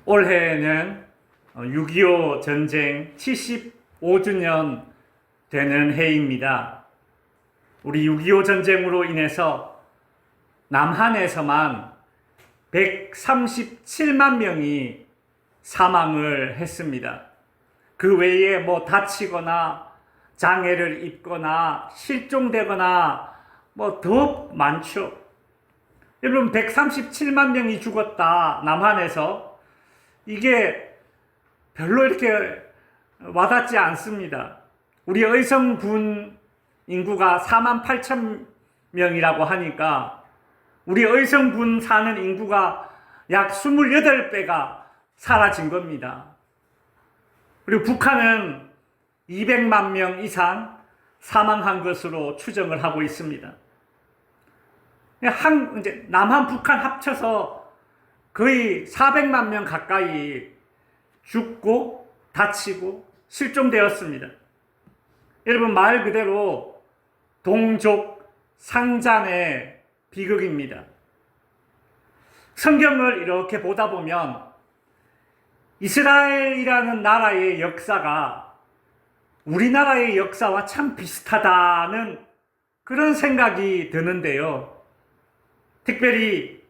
올해는 6.25 전쟁 75주년 되는 해입니다. 우리 6.25 전쟁으로 인해서 남한에서만 137만 명이 사망을 했습니다. 그 외에 다치거나 장애를 입거나 실종되거나 더 많죠. 여러분, 137만 명이 죽었다, 남한에서. 이게 별로 이렇게 와닿지 않습니다. 우리 의성군 인구가 4만 8천 명이라고 하니까 우리 의성군 사는 인구가 약 28배가 사라진 겁니다. 그리고 북한은 200만 명 이상 사망한 것으로 추정을 하고 있습니다. 이제 남한, 북한 합쳐서 거의 400만 명 가까이 죽고 다치고 실종되었습니다. 여러분, 말 그대로 동족 상잔의 비극입니다. 성경을 이렇게 보다 보면 이스라엘이라는 나라의 역사가 우리나라의 역사와 참 비슷하다는 그런 생각이 드는데요. 특별히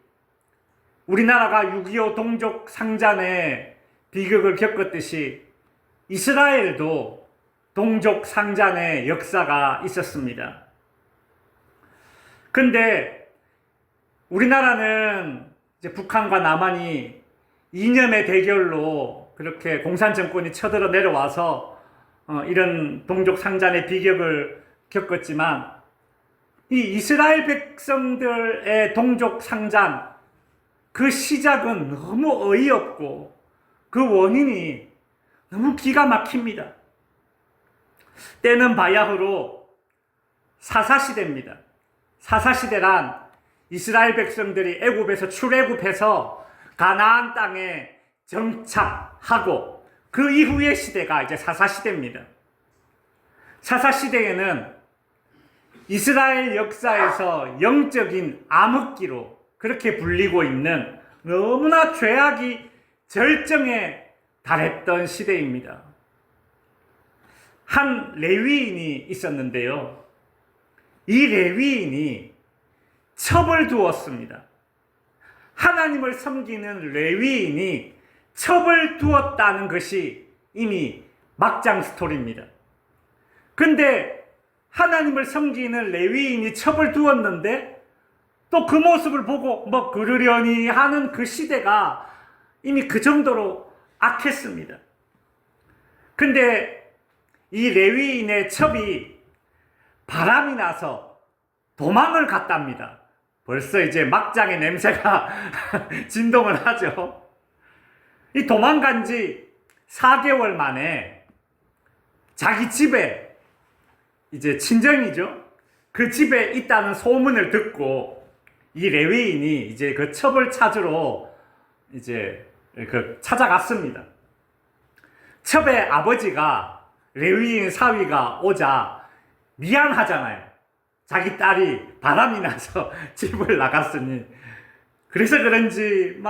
우리나라가 6.25 동족 상잔의 비극을 겪었듯이 이스라엘도 동족 상잔의 역사가 있었습니다. 근데 우리나라는 이제 북한과 남한이 이념의 대결로 그렇게 공산 정권이 쳐들어 내려와서 이런 동족 상잔의 비극을 겪었지만, 이 이스라엘 백성들의 동족 상잔, 그 시작은 너무 어이없고 그 원인이 너무 기가 막힙니다. 때는 바야흐로 사사시대입니다. 사사시대란 이스라엘 백성들이 애굽에서 출애굽해서 가나안 땅에 정착하고 그 이후의 시대가 이제 사사시대입니다. 사사시대에는 이스라엘 역사에서 영적인 암흑기로 그렇게 불리고 있는 너무나 죄악이 절정에 달했던 시대입니다. 한 레위인이 있었는데요. 이 레위인이 첩을 두었습니다. 하나님을 섬기는 레위인이 첩을 두었다는 것이 이미 막장 스토리입니다. 근데 하나님을 섬기는 레위인이 첩을 두었는데 또 그 모습을 보고 그러려니 하는 그 시대가 이미 그 정도로 악했습니다. 근데 이 레위인의 첩이 바람이 나서 도망을 갔답니다. 벌써 이제 막장의 냄새가 진동을 하죠. 이 도망간 지 4개월 만에 자기 집에, 이제 친정이죠, 그 집에 있다는 소문을 듣고 이 레위인이 이제 그 첩을 찾으러 이제 찾아갔습니다. 첩의 아버지가 레위인 사위가 오자 미안하잖아요. 자기 딸이 바람이 나서 집을 나갔으니. 그래서 그런지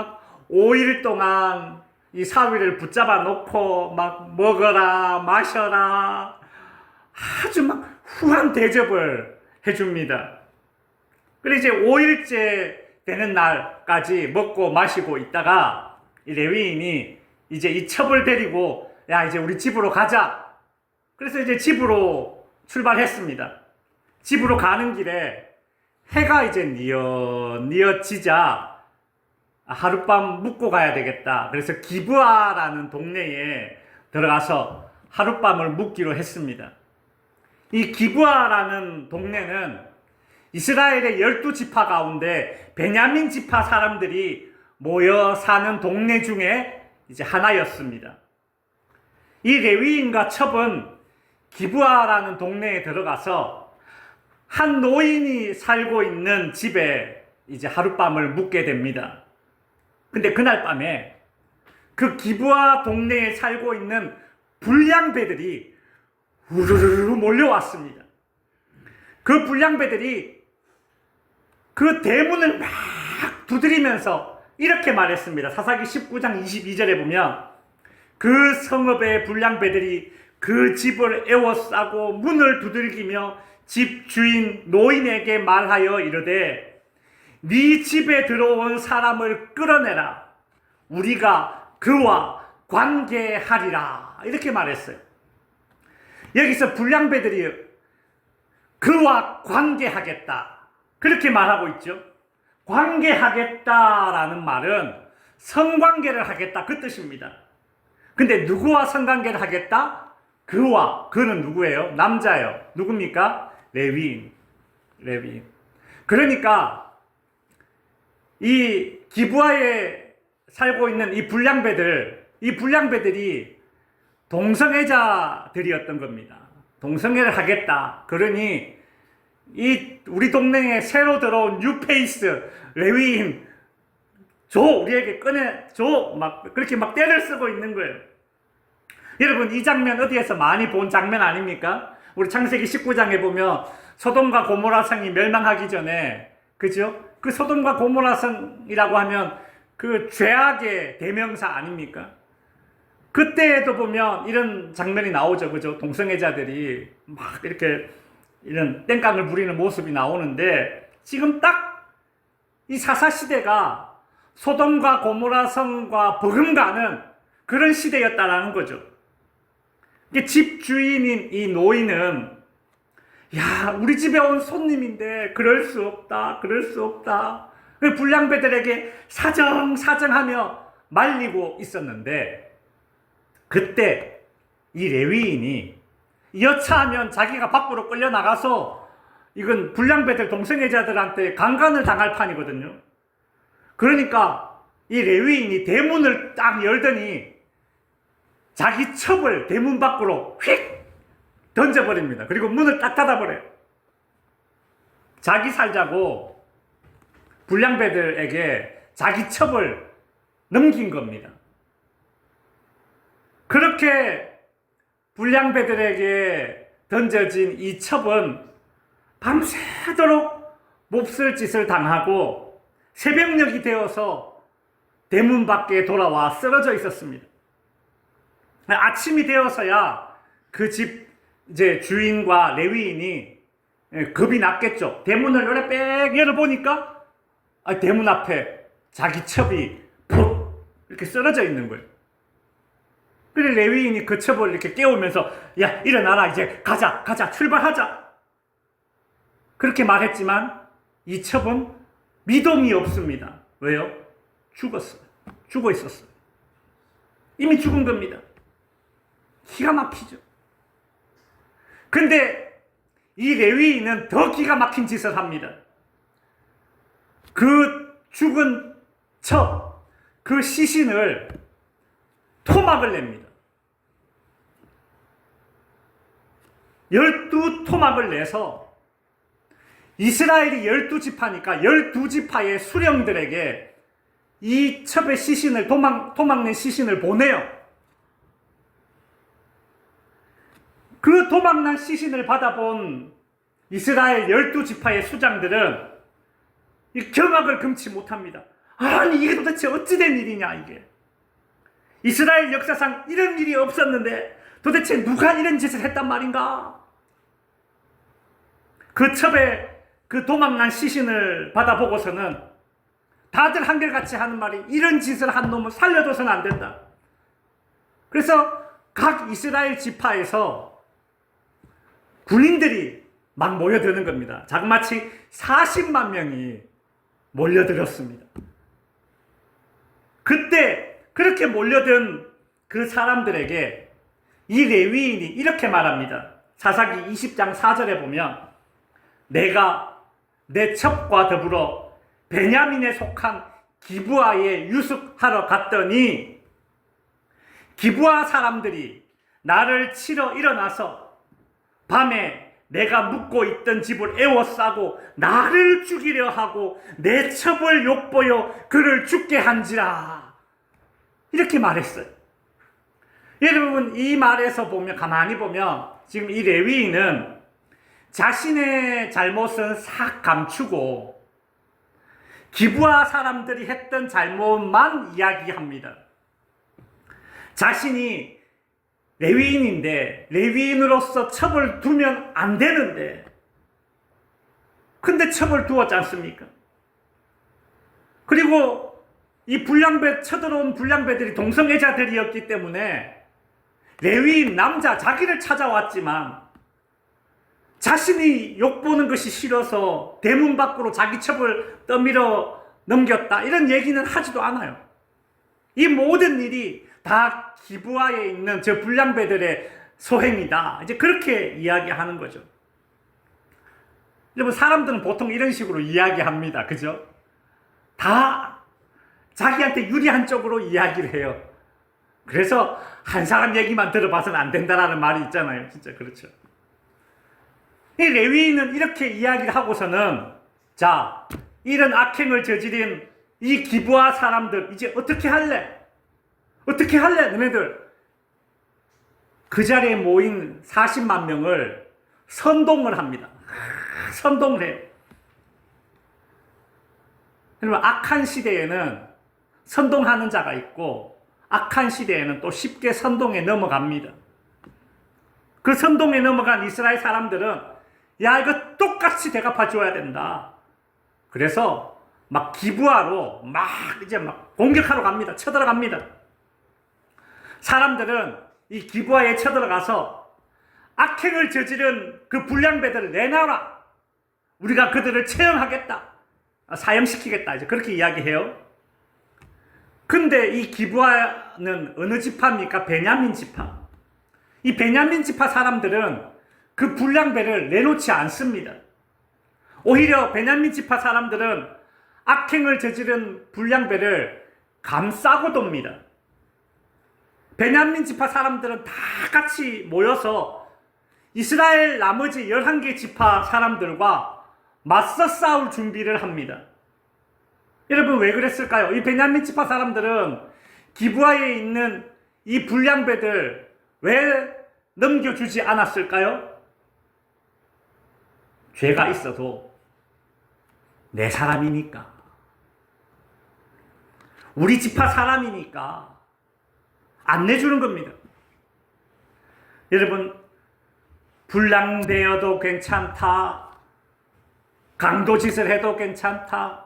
5일 동안 이 사위를 붙잡아 놓고 먹어라 마셔라 아주 후한 대접을 해줍니다. 그래서 이제 5일째 되는 날까지 먹고 마시고 있다가 이 레위인이 이제 이 첩을 데리고, 야, 이제 우리 집으로 가자. 그래서 이제 집으로 출발했습니다. 집으로 가는 길에 해가 이제 뉘어지자 하룻밤 묵고 가야 되겠다. 그래서 기브아라는 동네에 들어가서 하룻밤을 묵기로 했습니다. 이 기브아라는 동네는 이스라엘의 12지파 가운데 베냐민 지파 사람들이 모여 사는 동네 중에 이제 하나였습니다. 이 레위인과 첩은 기브아라는 동네에 들어가서 한 노인이 살고 있는 집에 이제 하룻밤을 묵게 됩니다. 근데 그날 밤에 그 기브아 동네에 살고 있는 불량배들이 우르르르 몰려왔습니다. 그 불량배들이 그 대문을 막 두드리면서 이렇게 말했습니다. 사사기 19장 22절에 보면 그 성읍의 불량배들이 그 집을 에워싸고 문을 두들기며 집 주인 노인에게 말하여 이르되 네 집에 들어온 사람을 끌어내라. 우리가 그와 관계하리라. 이렇게 말했어요. 여기서 불량배들이 그와 관계하겠다. 그렇게 말하고 있죠. 관계하겠다라는 말은 성관계를 하겠다 그 뜻입니다. 근데 누구와 성관계를 하겠다? 그와. 그는 누구예요? 남자예요. 누굽니까? 레위인. 그러니까 이 기브아에 살고 있는 이 불량배들이 동성애자들이었던 겁니다. 동성애를 하겠다. 그러니 이 우리 동네에 새로 들어온 뉴페이스 레위인 우리에게 꺼내줘. 막 그렇게 막 때를 쓰고 있는 거예요. 여러분, 이 장면 어디에서 많이 본 장면 아닙니까? 우리 창세기 19장에 보면 소돔과 고모라 성이 멸망하기 전에, 그죠? 그 소돔과 고모라 성이라고 하면 그 죄악의 대명사 아닙니까? 그때에도 보면 이런 장면이 나오죠. 그죠? 동성애자들이 막 이렇게 이런 땡깡을 부리는 모습이 나오는데, 지금 딱 이 사사시대가 소돔과 고모라 성과 버금가는 그런 시대였다라는 거죠. 집 주인인 이 노인은 우리 집에 온 손님인데 그럴 수 없다. 불량배들에게 사정하며 말리고 있었는데, 그때 이 레위인이 여차하면 자기가 밖으로 끌려나가서 이건 불량배들 동성애자들한테 강간을 당할 판이거든요. 그러니까 이 레위인이 대문을 딱 열더니 자기 첩을 대문 밖으로 휙 던져버립니다. 그리고 문을 딱 닫아버려요. 자기 살자고 불량배들에게 자기 첩을 넘긴 겁니다. 그렇게 불량배들에게 던져진 이 첩은 밤새도록 몹쓸 짓을 당하고 새벽녘이 되어서 대문 밖에 돌아와 쓰러져 있었습니다. 아침이 되어서야 그 집 주인과 레위인이 겁이 났겠죠. 대문을 요래 열어보니까 대문 앞에 자기 첩이 푹 이렇게 쓰러져 있는 거예요. 그래 레위인이 그 첩을 이렇게 깨우면서 일어나라, 이제 가자 출발하자. 그렇게 말했지만 이 첩은 미동이 없습니다. 왜요? 죽었어요. 죽어 있었어요. 이미 죽은 겁니다. 기가 막히죠. 근데 이 레위인은 더 기가 막힌 짓을 합니다. 그 죽은 첩, 그 시신을 토막을 냅니다. 12토막을 내서 이스라엘이 12지파니까 12지파의 수령들에게 이 첩의 시신을 토막낸 시신을 보내요. 그 토막난 시신을 받아본 이스라엘 12지파의 수장들은 이 경악을 금치 못합니다. 아니 이게 도대체 어찌된 일이냐 이게. 이스라엘 역사상 이런 일이 없었는데 도대체 누가 이런 짓을 했단 말인가. 그 첩의 그 도망난 시신을 받아보고서는 다들 한결같이 하는 말이 이런 짓을 한 놈을 살려둬서는 안 된다. 그래서 각 이스라엘 지파에서 군인들이 막 모여드는 겁니다. 자그마치 40만 명이 몰려들었습니다. 그때 그렇게 몰려든 그 사람들에게 이 레위인이 이렇게 말합니다. 사사기 20장 4절에 보면 내가 내 첩과 더불어 베냐민에 속한 기브아에 유숙하러 갔더니 기브아 사람들이 나를 치러 일어나서 밤에 내가 묵고 있던 집을 에워싸고 나를 죽이려 하고 내 첩을 욕보여 그를 죽게 한지라. 이렇게 말했어요. 여러분 이 말에서 보면 가만히 보면 지금 이 레위인은 자신의 잘못은 싹 감추고 기브아 사람들이 했던 잘못만 이야기합니다. 자신이 레위인인데 레위인으로서 첩을 두면 안 되는데 근데 첩을 두었지 않습니까? 그리고 이 쳐들어온 불량배들이 동성애자들이었기 때문에 레위인 남자 자기를 찾아왔지만 자신이 욕보는 것이 싫어서 대문 밖으로 자기 첩을 떠밀어 넘겼다 이런 얘기는 하지도 않아요. 이 모든 일이 다 기브아에 있는 저 불량배들의 소행이다. 이제 그렇게 이야기하는 거죠. 여러분, 사람들은 보통 이런 식으로 이야기합니다. 그죠? 다 자기한테 유리한 쪽으로 이야기를 해요. 그래서 한 사람 얘기만 들어봐서는 안 된다라는 말이 있잖아요. 진짜 그렇죠. 이 레위인은 이렇게 이야기를 하고서는 자, 이런 악행을 저지른 이 기브아 사람들 이제 어떻게 할래? 어떻게 할래? 너네들 그 자리에 모인 40만 명을 선동을 합니다. 선동을 해요. 여러분, 악한 시대에는 선동하는 자가 있고 악한 시대에는 또 쉽게 선동에 넘어갑니다. 그 선동에 넘어간 이스라엘 사람들은 야, 이거 똑같이 대갚아 줘야 된다. 그래서 막 기브아로 이제 공격하러 갑니다. 쳐들어갑니다. 사람들은 이 기브아에 쳐들어가서 악행을 저지른 그 불량배들을 내놔라. 우리가 그들을 처형하겠다. 사형시키겠다. 이제 그렇게 이야기해요. 근데 이 기브아는 어느 지파입니까? 베냐민 지파. 이 베냐민 지파 사람들은 그 불량배를 내놓지 않습니다. 오히려 베냐민 지파 사람들은 악행을 저지른 불량배를 감싸고 돕니다. 베냐민 지파 사람들은 다 같이 모여서 이스라엘 나머지 11개 지파 사람들과 맞서 싸울 준비를 합니다. 여러분, 왜 그랬을까요? 이 베냐민 지파 사람들은 기브아에 있는 이 불량배들 왜 넘겨주지 않았을까요? 죄가 있어도 내 사람이니까, 우리 지파 사람이니까 안 내주는 겁니다. 여러분, 불량되어도 괜찮다, 강도짓을 해도 괜찮다,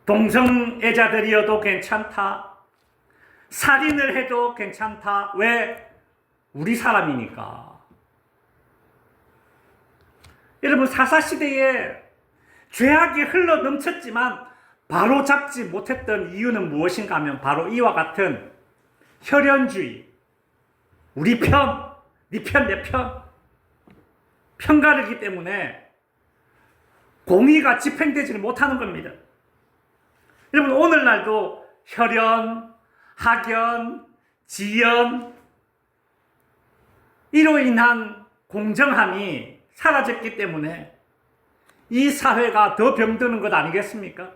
동성애자들이어도 괜찮다, 살인을 해도 괜찮다. 왜? 우리 사람이니까. 여러분, 사사시대에 죄악이 흘러 넘쳤지만 바로 잡지 못했던 이유는 무엇인가 하면 바로 이와 같은 혈연주의, 우리 편, 네 편, 내 편, 편가르기 때문에 공의가 집행되지를 못하는 겁니다. 여러분, 오늘날도 혈연, 학연, 지연, 이로 인한 공정함이 사라졌기 때문에 이 사회가 더 병드는 것 아니겠습니까?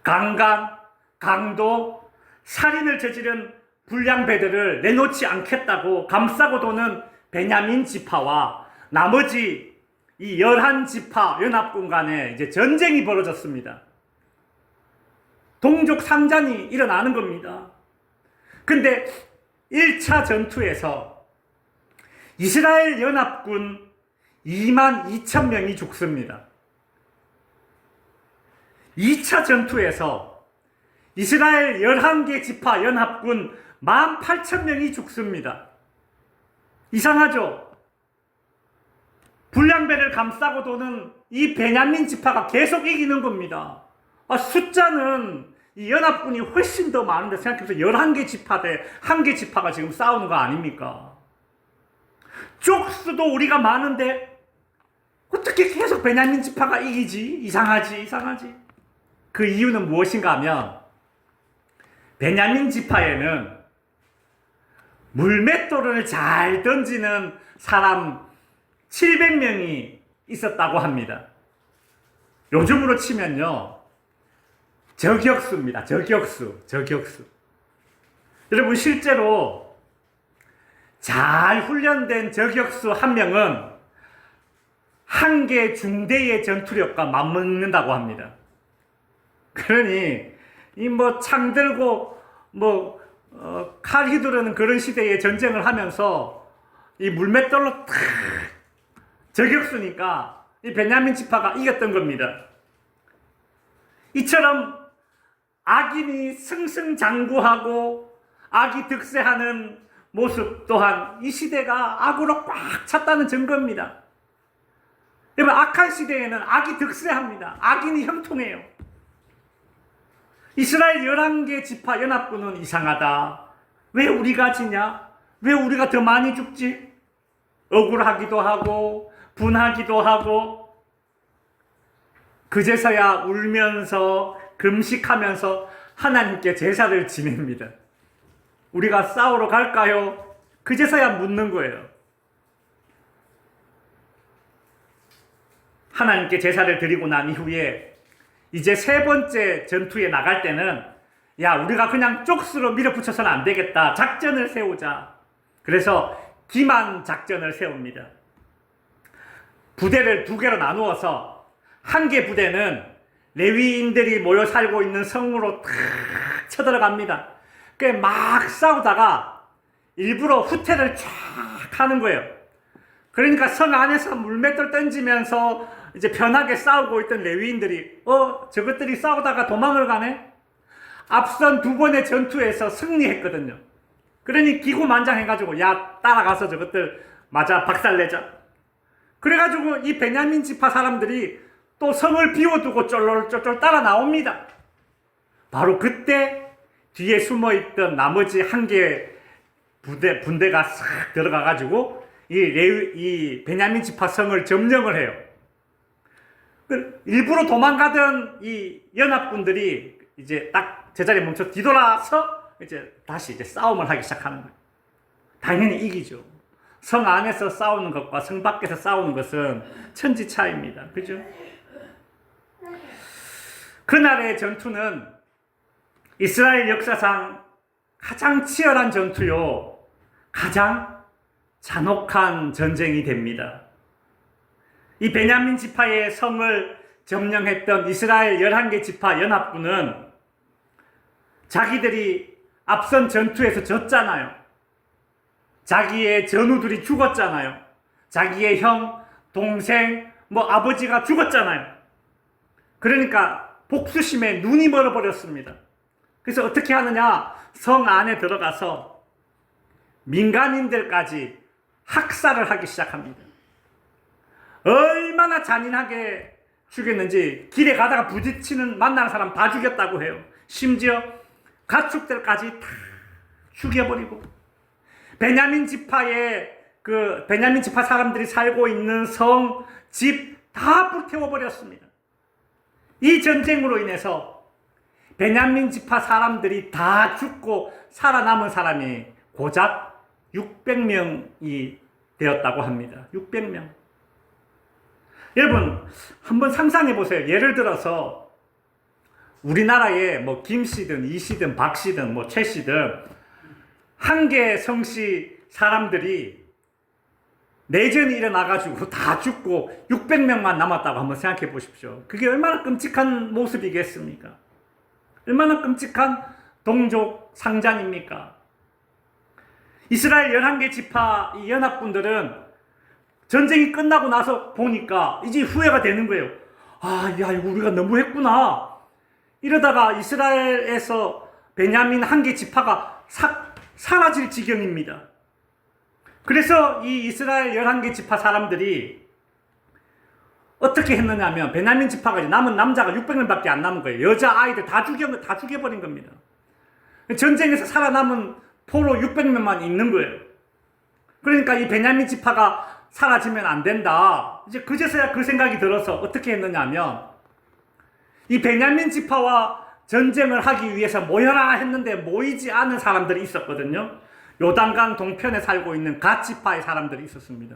강간, 강도, 살인을 저지른 불량배들을 내놓지 않겠다고 감싸고 도는 베냐민 지파와 나머지 이 11지파 연합군 간에 이제 전쟁이 벌어졌습니다. 동족 상잔이 일어나는 겁니다. 근데 1차 전투에서 이스라엘 연합군 22,000명이 죽습니다. 2차 전투에서 이스라엘 11개 지파 연합군 18,000명이 죽습니다. 이상하죠? 불량배를 감싸고 도는 이 베냐민 지파가 계속 이기는 겁니다. 숫자는 이 연합군이 훨씬 더 많은데 생각해보세요. 11개 지파 대 1개 지파가 지금 싸우는 거 아닙니까? 쪽수도 우리가 많은데 어떻게 계속 베냐민 지파가 이기지? 이상하지. 그 이유는 무엇인가 하면 베냐민 지파에는 물맷돌을 잘 던지는 사람 700명이 있었다고 합니다. 요즘으로 치면요, 저격수입니다. 저격수. 여러분, 실제로 잘 훈련된 저격수 한 명은 한 개 중대의 전투력과 맞먹는다고 합니다. 그러니 이 뭐 창 들고 뭐 칼 휘두르는 그런 시대에 전쟁을 하면서 이 물맷돌로 탁 저격수니까 이 베냐민 지파가 이겼던 겁니다. 이처럼 악인이 승승장구하고 악이 득세하는 모습 또한 이 시대가 악으로 꽉 찼다는 증거입니다. 여러분, 악한 시대에는 악이 득세합니다. 악인이 형통해요. 이스라엘 11개 지파 연합군은 이상하다. 왜 우리가 지냐? 왜 우리가 더 많이 죽지? 억울하기도 하고 분하기도 하고 그제서야 울면서 금식하면서 하나님께 제사를 지냅니다. 우리가 싸우러 갈까요? 그제서야 묻는 거예요. 하나님께 제사를 드리고 난 이후에 이제 세 번째 전투에 나갈 때는 야, 우리가 그냥 쪽수로 밀어붙여서는 안 되겠다. 작전을 세우자. 그래서 기만 작전을 세웁니다. 부대를 두 개로 나누어서 한 개 부대는 레위인들이 모여 살고 있는 성으로 탁 쳐들어갑니다. 막 싸우다가 일부러 후퇴를 쫙 하는 거예요. 그러니까 성 안에서 물맷돌 던지면서 이제 편하게 싸우고 있던 레위인들이 저것들이 싸우다가 도망을 가네? 앞선 두 번의 전투에서 승리했거든요. 그러니 기고만장해가지고 야, 따라가서 저것들 맞아 박살내자. 그래가지고 이 베냐민 지파 사람들이 또 성을 비워두고 쫄쫄쫄 따라 나옵니다. 바로 그때 뒤에 숨어있던 나머지 한 개의 분대가 싹 들어가가지고 이 베냐민 지파 성을 점령을 해요. 일부러 도망가던 이 연합군들이 이제 딱 제자리에 멈춰 뒤돌아서 이제 다시 이제 싸움을 하기 시작하는 거예요. 당연히 이기죠. 성 안에서 싸우는 것과 성 밖에서 싸우는 것은 천지 차이입니다. 그죠? 그날의 전투는 이스라엘 역사상 가장 치열한 전투요, 가장 잔혹한 전쟁이 됩니다. 이 베냐민 지파의 성을 점령했던 이스라엘 11개 지파 연합군은 자기들이 앞선 전투에서 졌잖아요. 자기의 전우들이 죽었잖아요. 자기의 형, 동생, 아버지가 죽었잖아요. 그러니까 복수심에 눈이 멀어버렸습니다. 그래서 어떻게 하느냐? 성 안에 들어가서 민간인들까지 학살을 하기 시작합니다. 얼마나 잔인하게 죽였는지 길에 가다가 부딪히는 만나는 사람 다 죽였다고 해요. 심지어 가축들까지 다 죽여버리고 베냐민 지파 사람들이 살고 있는 성, 집 다 불태워버렸습니다. 이 전쟁으로 인해서 베냐민 지파 사람들이 다 죽고 살아남은 사람이 고작 600명이 되었다고 합니다. 600명. 여러분, 한번 상상해 보세요. 예를 들어서 우리나라에 김씨든 이씨든 박씨든 최씨든 한 개 성씨 사람들이 내전이 일어나가지고 다 죽고 600명만 남았다고 한번 생각해 보십시오. 그게 얼마나 끔찍한 모습이겠습니까? 얼마나 끔찍한 동족 상잔입니까? 이스라엘 11개 지파 이 연합군들은 전쟁이 끝나고 나서 보니까 이제 후회가 되는 거예요. 이거 우리가 너무 했구나. 이러다가 이스라엘에서 베냐민 한 개 지파가 사라질 지경입니다. 그래서 이 이스라엘 11개 지파 사람들이 어떻게 했느냐 하면 베냐민 지파가 남은 남자가 600명밖에 안 남은 거예요. 여자 아이들 다 죽여버린 겁니다. 전쟁에서 살아남은 포로 600명만 있는 거예요. 그러니까 이 베냐민 지파가 사라지면 안 된다. 이제 그제서야 그 생각이 들어서 어떻게 했느냐 하면 이 베냐민 지파와 전쟁을 하기 위해서 모여라 했는데 모이지 않은 사람들이 있었거든요. 요단강 동편에 살고 있는 갓 지파의 사람들이 있었습니다.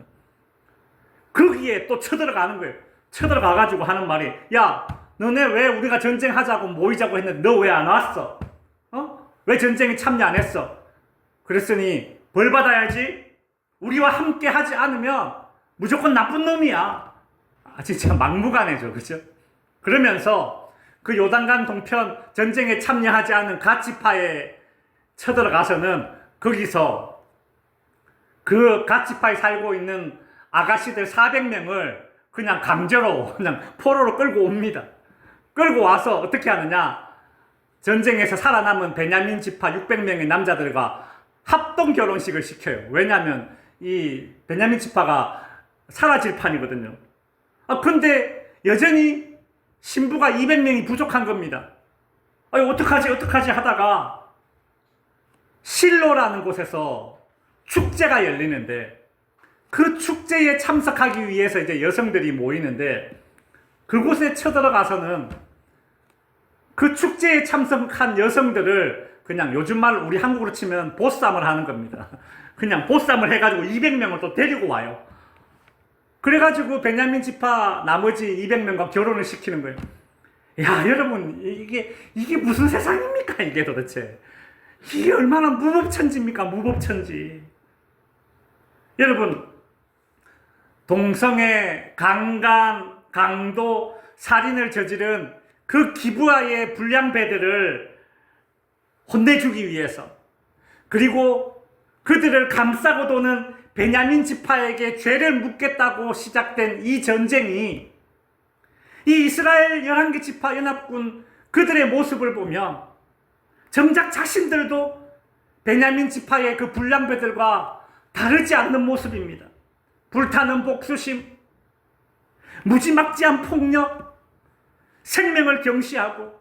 거기에 또 쳐들어가는 거예요. 쳐들어가가지고 하는 말이 야, 너네 왜 우리가 전쟁하자고 모이자고 했는데 너 왜 안 왔어? 왜 전쟁에 참여 안 했어? 그랬더니 벌 받아야지. 우리와 함께 하지 않으면 무조건 나쁜 놈이야. 진짜 막무가내죠. 그죠? 그러면서 그 요단강 동편 전쟁에 참여하지 않은 갓지파에 쳐들어가서는 거기서 그 갓지파에 살고 있는 아가씨들 400명을 그냥 강제로 그냥 포로로 끌고 옵니다. 끌고 와서 어떻게 하느냐? 전쟁에서 살아남은 베냐민 지파 600명의 남자들과 합동 결혼식을 시켜요. 왜냐하면 이 베냐민 지파가 사라질 판이거든요. 근데 여전히 신부가 200명이 부족한 겁니다. 어떡하지 하다가 실로라는 곳에서 축제가 열리는데 그 축제에 참석하기 위해서 이제 여성들이 모이는데 그곳에 쳐들어가서는 그 축제에 참석한 여성들을 그냥 요즘 말 우리 한국으로 치면 보쌈을 하는 겁니다. 그냥 보쌈을 해가지고 200명을 또 데리고 와요. 그래가지고 베냐민 지파 나머지 200명과 결혼을 시키는 거예요. 야, 여러분, 이게 무슨 세상입니까? 이게 도대체. 이게 얼마나 무법천지입니까? 무법천지. 여러분, 동성애, 강간, 강도, 살인을 저지른 그 기브아의 불량배들을 혼내주기 위해서, 그리고 그들을 감싸고 도는 베냐민 지파에게 죄를 묻겠다고 시작된 이 전쟁이, 이 이스라엘 11개 지파 연합군 그들의 모습을 보면 정작 자신들도 베냐민 지파의 그 불량배들과 다르지 않는 모습입니다. 불타는 복수심, 무지막지한 폭력, 생명을 경시하고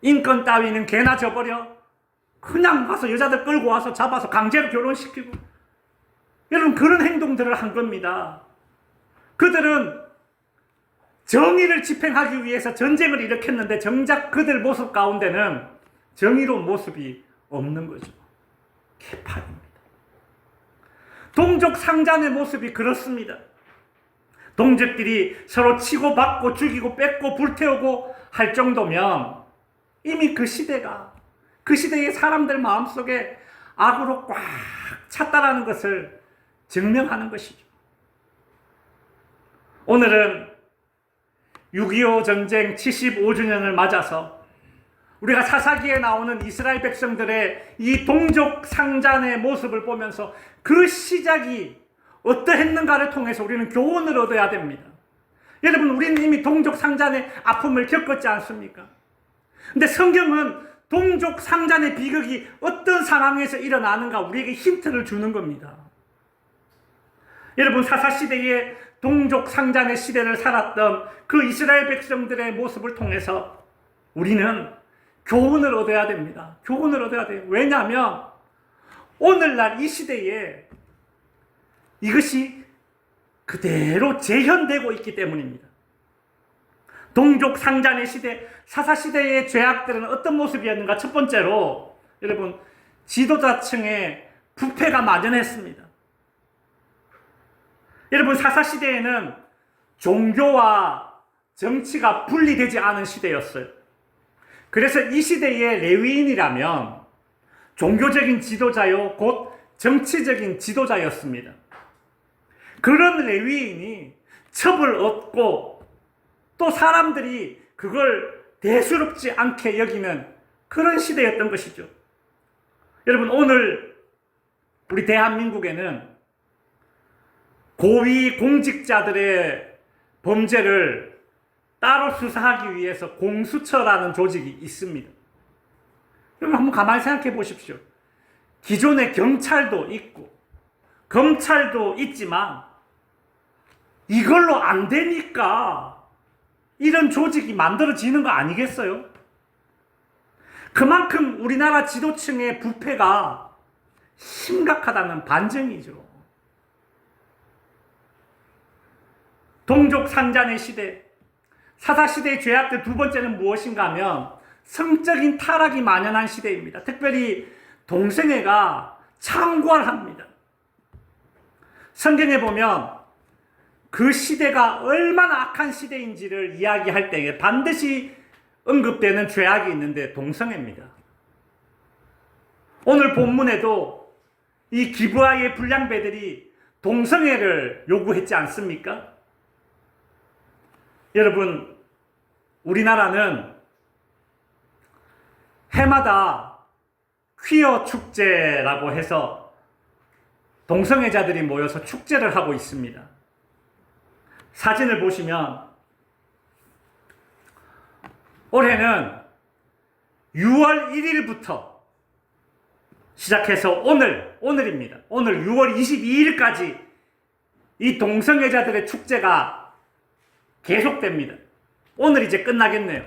인권 따위는 개나 져버려 그냥 가서 여자들 끌고 와서 잡아서 강제로 결혼시키고, 여러분, 그런 행동들을 한 겁니다. 그들은 정의를 집행하기 위해서 전쟁을 일으켰는데 정작 그들 모습 가운데는 정의로운 모습이 없는 거죠. 개판입니다. 동족 상잔의 모습이 그렇습니다. 동족들이 서로 치고받고 죽이고 뺏고 불태우고 할 정도면 이미 그 시대의 사람들 마음속에 악으로 꽉 찼다라는 것을 증명하는 것이죠. 오늘은 6.25 전쟁 75주년을 맞아서 우리가 사사기에 나오는 이스라엘 백성들의 이 동족 상잔의 모습을 보면서 그 시작이 어떠했는가를 통해서 우리는 교훈을 얻어야 됩니다. 여러분, 우리는 이미 동족 상잔의 아픔을 겪었지 않습니까? 근데 성경은 동족 상잔의 비극이 어떤 상황에서 일어나는가 우리에게 힌트를 주는 겁니다. 여러분, 사사시대에 동족 상잔의 시대를 살았던 그 이스라엘 백성들의 모습을 통해서 우리는 교훈을 얻어야 됩니다. 교훈을 얻어야 돼요. 왜냐하면 오늘날 이 시대에 이것이 그대로 재현되고 있기 때문입니다. 동족 상잔의 시대, 사사시대의 죄악들은 어떤 모습이었는가? 첫 번째로 여러분, 지도자층의 부패가 만연했습니다. 여러분, 사사시대에는 종교와 정치가 분리되지 않은 시대였어요. 그래서 이 시대의 레위인이라면 종교적인 지도자요, 곧 정치적인 지도자였습니다. 그런 레위인이 첩을 얻고 또 사람들이 그걸 대수롭지 않게 여기는 그런 시대였던 것이죠. 여러분, 오늘 우리 대한민국에는 고위 공직자들의 범죄를 따로 수사하기 위해서 공수처라는 조직이 있습니다. 여러분, 한번 가만히 생각해 보십시오. 기존의 경찰도 있고 검찰도 있지만 이걸로 안 되니까 이런 조직이 만들어지는 거 아니겠어요? 그만큼 우리나라 지도층의 부패가 심각하다는 반증이죠. 동족 상잔의 시대, 사사시대의 죄악들 두 번째는 무엇인가 하면 성적인 타락이 만연한 시대입니다. 특별히 동성애가 창궐합니다. 성경에 보면 그 시대가 얼마나 악한 시대인지를 이야기할 때에 반드시 언급되는 죄악이 있는데 동성애입니다. 오늘 본문에도 이 기브아의 불량배들이 동성애를 요구했지 않습니까? 여러분, 우리나라는 해마다 퀴어 축제라고 해서 동성애자들이 모여서 축제를 하고 있습니다. 사진을 보시면 올해는 6월 1일부터 시작해서 오늘입니다. 오늘 6월 22일까지 이 동성애자들의 축제가 계속됩니다. 오늘 이제 끝나겠네요.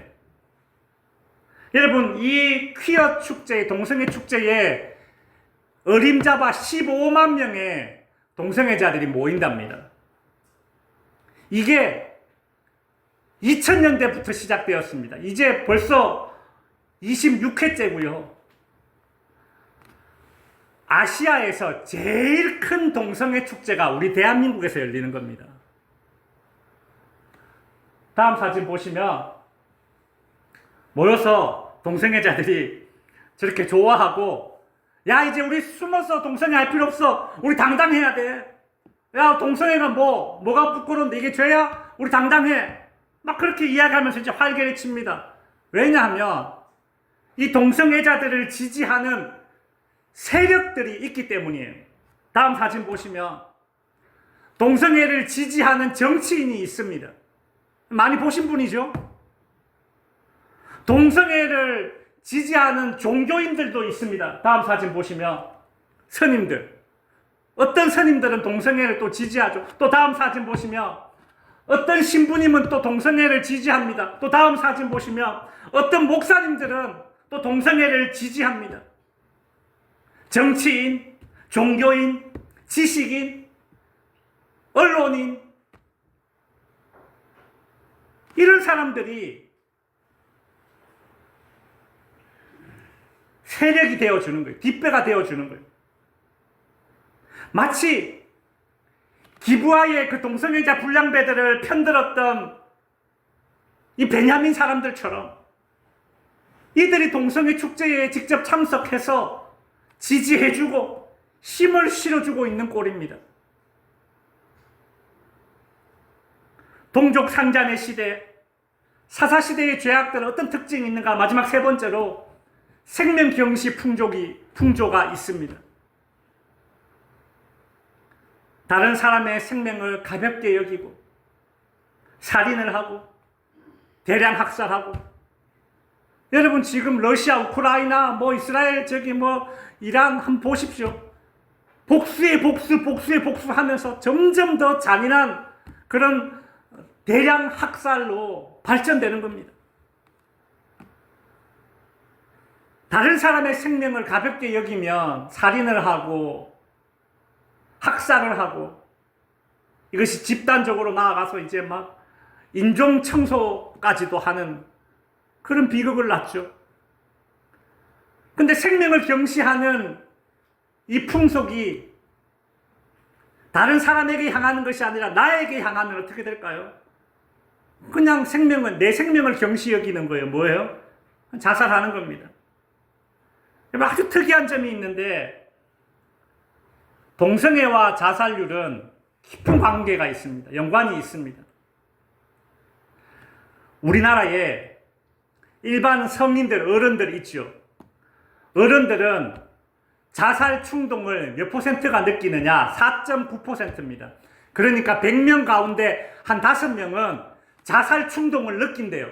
여러분, 이 퀴어 축제, 동성애 축제에 어림잡아 15만 명의 동성애자들이 모인답니다. 이게 2000년대부터 시작되었습니다. 이제 벌써 26회째고요. 아시아에서 제일 큰 동성애 축제가 우리 대한민국에서 열리는 겁니다. 다음 사진 보시면 모여서 동성애자들이 저렇게 좋아하고, 야, 이제 우리 숨어서 동성애 할 필요 없어. 우리 당당해야 돼. 야, 동성애가 뭐가 부끄러운데 이게 죄야? 우리 당당해. 막 그렇게 이야기하면서 이제 활개를 칩니다. 왜냐하면 이 동성애자들을 지지하는 세력들이 있기 때문이에요. 다음 사진 보시면 동성애를 지지하는 정치인이 있습니다. 많이 보신 분이죠? 동성애를 지지하는 종교인들도 있습니다. 다음 사진 보시면 스님들. 어떤 스님들은 동성애를 또 지지하죠. 또 다음 사진 보시면 어떤 신부님은 또 동성애를 지지합니다. 또 다음 사진 보시면 어떤 목사님들은 또 동성애를 지지합니다. 정치인, 종교인, 지식인, 언론인, 이런 사람들이 세력이 되어주는 거예요. 뒷배가 되어주는 거예요. 마치 기부하의 그 동성애자 불량배들을 편들었던 이 베냐민 사람들처럼 이들이 동성애 축제에 직접 참석해서 지지해주고 힘을 실어주고 있는 꼴입니다. 동족 상잔의 시대, 사사시대의 죄악들은 어떤 특징이 있는가? 마지막 세 번째로 생명경시 풍조가 있습니다. 다른 사람의 생명을 가볍게 여기고 살인을 하고 대량 학살하고, 여러분 지금 러시아, 우크라이나, 이스라엘, 이란 한번 보십시오. 복수의 복수 하면서 점점 더 잔인한 그런 대량 학살로 발전되는 겁니다. 다른 사람의 생명을 가볍게 여기면 살인을 하고 학살을 하고, 이것이 집단적으로 나아가서 이제 막 인종 청소까지도 하는 그런 비극을 낳죠. 근데 생명을 경시하는 이 풍속이 다른 사람에게 향하는 것이 아니라 나에게 향하면 어떻게 될까요? 그냥 내 생명을 경시 여기는 거예요. 뭐예요? 자살하는 겁니다. 아주 특이한 점이 있는데, 동성애와 자살률은 깊은 관계가 있습니다. 연관이 있습니다. 우리나라에 일반 성인들, 어른들 있죠. 어른들은 자살 충동을 몇 %가 느끼느냐? 4.9%입니다. 그러니까 100명 가운데 한 5명은 자살 충동을 느낀대요.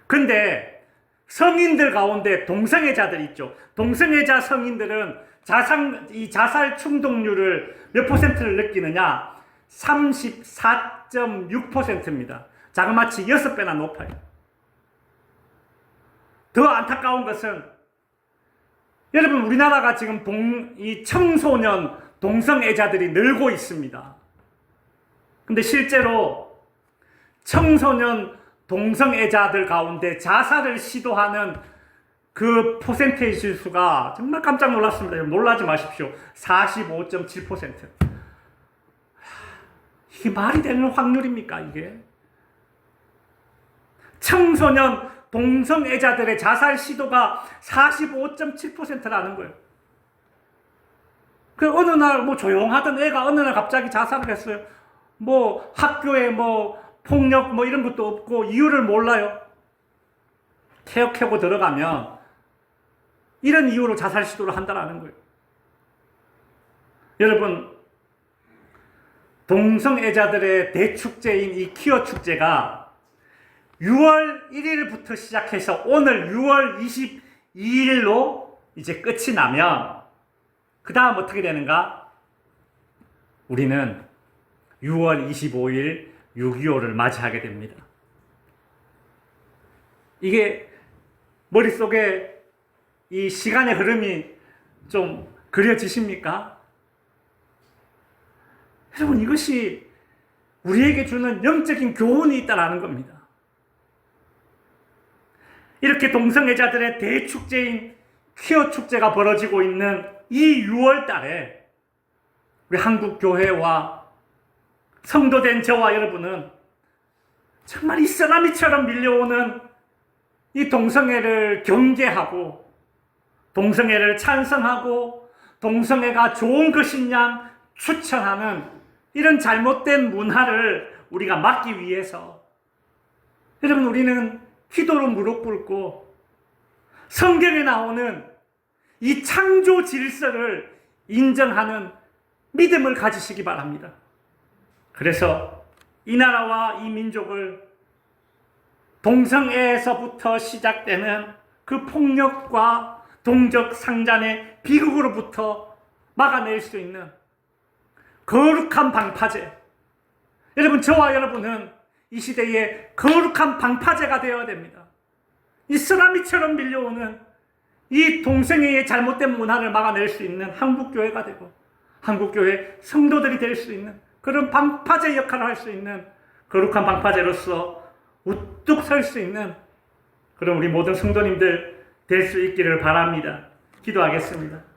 근데 성인들 가운데 동성애자들 있죠. 동성애자 성인들은 자살 충동률을 몇 %를 느끼느냐? 34.6%입니다. 자그마치 6배나 높아요. 더 안타까운 것은, 여러분, 우리나라가 지금 이 청소년 동성애자들이 늘고 있습니다. 근데 실제로 청소년 동성애자들 가운데 자살을 시도하는 그 퍼센테이지 수가 정말 깜짝 놀랐습니다. 놀라지 마십시오. 45.7%. 이게 말이 되는 확률입니까, 이게? 청소년 동성애자들의 자살 시도가 45.7%라는 거예요. 어느 날 조용하던 애가 어느 날 갑자기 자살을 했어요. 학교에 폭력 뭐 이런 것도 없고 이유를 몰라요. 캐고 들어가면 이런 이유로 자살 시도를 한다는 거예요. 여러분, 동성애자들의 대축제인 이 퀴어 축제가 6월 1일부터 시작해서 오늘 6월 22일로 이제 끝이 나면 그 다음 어떻게 되는가? 우리는 6월 25일 6.25를 맞이하게 됩니다. 이게 머릿속에 이 시간의 흐름이 좀 그려지십니까? 여러분, 이것이 우리에게 주는 영적인 교훈이 있다는 겁니다. 이렇게 동성애자들의 대축제인 퀴어 축제가 벌어지고 있는 이 6월 달에 우리 한국 교회와 성도된 저와 여러분은 정말 이 쓰나미처럼 밀려오는 이 동성애를 경계하고 동성애를 찬성하고 동성애가 좋은 것인 양 추천하는 이런 잘못된 문화를 우리가 막기 위해서 여러분, 우리는 기도로 무릎 꿇고 성경에 나오는 이 창조 질서를 인정하는 믿음을 가지시기 바랍니다. 그래서 이 나라와 이 민족을 동성애에서부터 시작되는 그 폭력과 동적 상잔의 비극으로부터 막아낼 수 있는 거룩한 방파제, 여러분, 저와 여러분은 이 시대에 거룩한 방파제가 되어야 됩니다. 이 쓰나미처럼 밀려오는 이 동성애의 잘못된 문화를 막아낼 수 있는 한국교회가 되고 한국교회 성도들이 될 수 있는 그런 방파제 역할을 할 수 있는 거룩한 방파제로서 우뚝 설 수 있는 그런 우리 모든 성도님들 될 수 있기를 바랍니다. 기도하겠습니다.